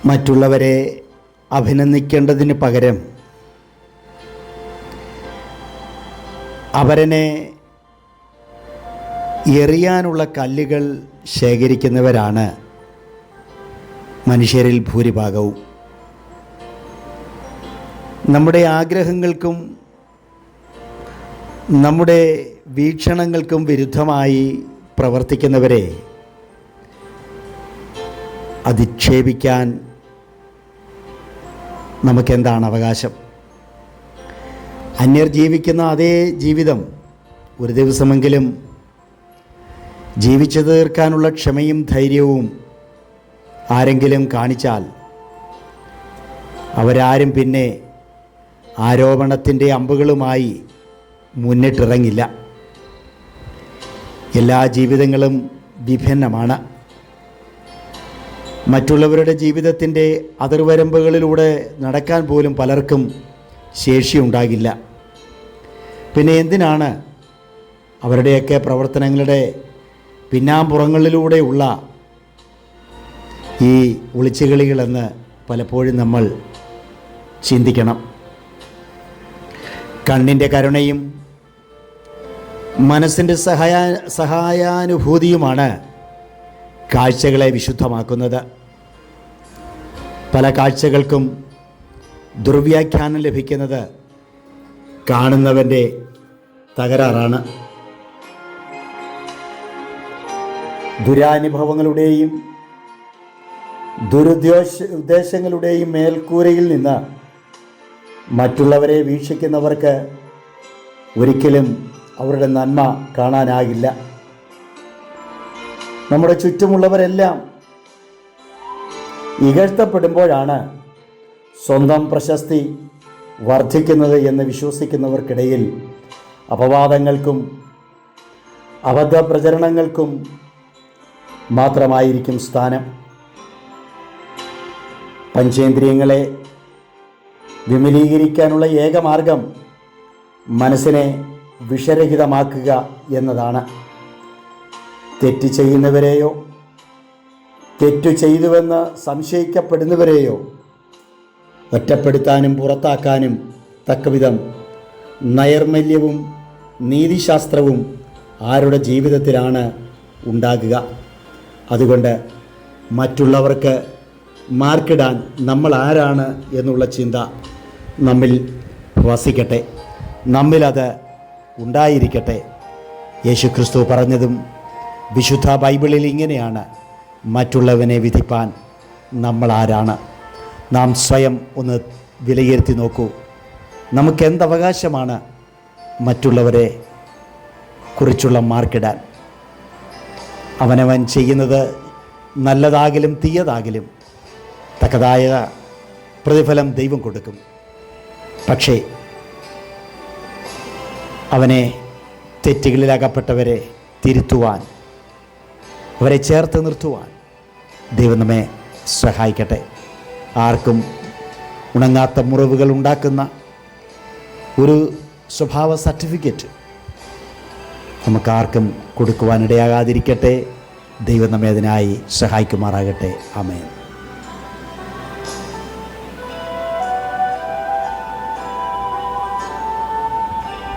മറ്റുള്ളവരെ അഭിനന്ദിക്കേണ്ടതിന് പകരം അവരനെ എറിയാനുള്ള കല്ലുകൾ ശേഖരിക്കുന്നവരാണ് മനുഷ്യരിൽ ഭൂരിഭാഗവും. നമ്മുടെ ആഗ്രഹങ്ങൾക്കും നമ്മുടെ വീക്ഷണങ്ങൾക്കും വിരുദ്ധമായി പ്രവർത്തിക്കുന്നവരെ അധിക്ഷേപിക്കാൻ നമുക്കെന്താണ് അവകാശം? അന്യർ ജീവിക്കുന്ന അതേ ജീവിതം ഒരു ദിവസമെങ്കിലും ജീവിച്ചു തീർക്കാനുള്ള ക്ഷമയും ധൈര്യവും ആരെങ്കിലും കാണിച്ചാൽ അവരാരും പിന്നെ ആരോപണത്തിൻ്റെ അമ്പുകളുമായി മുന്നിട്ടിറങ്ങില്ല. എല്ലാ ജീവിതങ്ങളും വിഭിന്നമാണ്. മറ്റുള്ളവരുടെ ജീവിതത്തിൻ്റെ അതിർവരമ്പുകളിലൂടെ നടക്കാൻ പോലും പലർക്കും ശേഷിയുണ്ടാകില്ല. പിന്നെ എന്തിനാണ് അവരുടെയൊക്കെ പ്രവർത്തനങ്ങളുടെ പിന്നാമ്പുറങ്ങളിലൂടെയുള്ള ഈ ഒളിച്ചുകളികളെന്ന് പലപ്പോഴും നമ്മൾ ചിന്തിക്കണം. കണ്ണിൻ്റെ കരുണയും മനസ്സിൻ്റെ സഹായാനുഭൂതിയുമാണ് കാഴ്ചകളെ വിശുദ്ധമാക്കുന്നത്. പല കാഴ്ചകൾക്കും ദുർവ്യാഖ്യാനം ലഭിക്കുന്നത് കാണുന്നവൻ്റെ തകരാറാണ്. ദുരാനുഭവങ്ങളുടെയും ഉദ്ദേശങ്ങളുടെയും മേൽക്കൂരയിൽ നിന്ന് മറ്റുള്ളവരെ വീക്ഷിക്കുന്നവർക്ക് ഒരിക്കലും അവരുടെ നന്മ കാണാനാകില്ല. നമ്മുടെ ചുറ്റുമുള്ളവരെല്ലാം ഇകഴ്ത്തപ്പെടുമ്പോഴാണ് സ്വന്തം പ്രശസ്തി വർദ്ധിക്കുന്നത് എന്ന് വിശ്വസിക്കുന്നവർക്കിടയിൽ അപവാദങ്ങൾക്കും അബദ്ധ പ്രചരണങ്ങൾക്കും മാത്രമായിരിക്കും സ്ഥാനം. പഞ്ചേന്ദ്രിയങ്ങളെ വിമലീകരിക്കാനുള്ള ഏക മാർഗം മനസ്സിനെ വിഷരഹിതമാക്കുക എന്നതാണ്. തെറ്റ് ചെയ്യുന്നവരെയോ തെറ്റു ചെയ്തുവെന്ന് സംശയിക്കപ്പെടുന്നവരെയോ ഒറ്റപ്പെടുത്താനും പുറത്താക്കാനും തക്കവിധം നൈർമല്യവും നീതിശാസ്ത്രവും ആരുടെ ജീവിതത്തിലാണ് ഉണ്ടാകുക? അതുകൊണ്ട് മറ്റുള്ളവർക്ക് മാർക്കിടാൻ നമ്മൾ ആരാണ് എന്നുള്ള ചിന്ത നമ്മിൽ വസിക്കട്ടെ, നമ്മിലത് ഉണ്ടായിരിക്കട്ടെ. യേശുക്രിസ്തു പറഞ്ഞതും വിശുദ്ധ ബൈബിളിൽ ഇങ്ങനെയാണ്: മറ്റുള്ളവനെ വിധിപ്പാൻ നമ്മൾ ആരാണ്? നാം സ്വയം ഒന്ന് വിലയിരുത്തി നോക്കൂ. നമുക്കെന്തവകാശമാണ് മറ്റുള്ളവരെ കുറിച്ചുള്ള മാർക്കിടാൻ? അവനവൻ ചെയ്യുന്നത് നല്ലതാകിലും തീയതാകിലും തക്കതായ പ്രതിഫലം ദൈവം കൊടുക്കും. പക്ഷേ അവനെ തെറ്റുകളിലകപ്പെട്ടവരെ തിരുത്തുവാൻ, അവരെ ചേർത്ത് നിർത്തുവാൻ ദൈവം നമ്മെ സഹായിക്കട്ടെ. ആർക്കും ഉണങ്ങാത്ത മുറിവുകൾ ഉണ്ടാക്കുന്ന ഒരു സ്വഭാവ സർട്ടിഫിക്കറ്റ് നമുക്കാർക്കും കൊടുക്കുവാനിടയാകാതിരിക്കട്ടെ. ദൈവം നമ്മെ അതിനായി സഹായിക്കുമാറാകട്ടെ. ആമേൻ.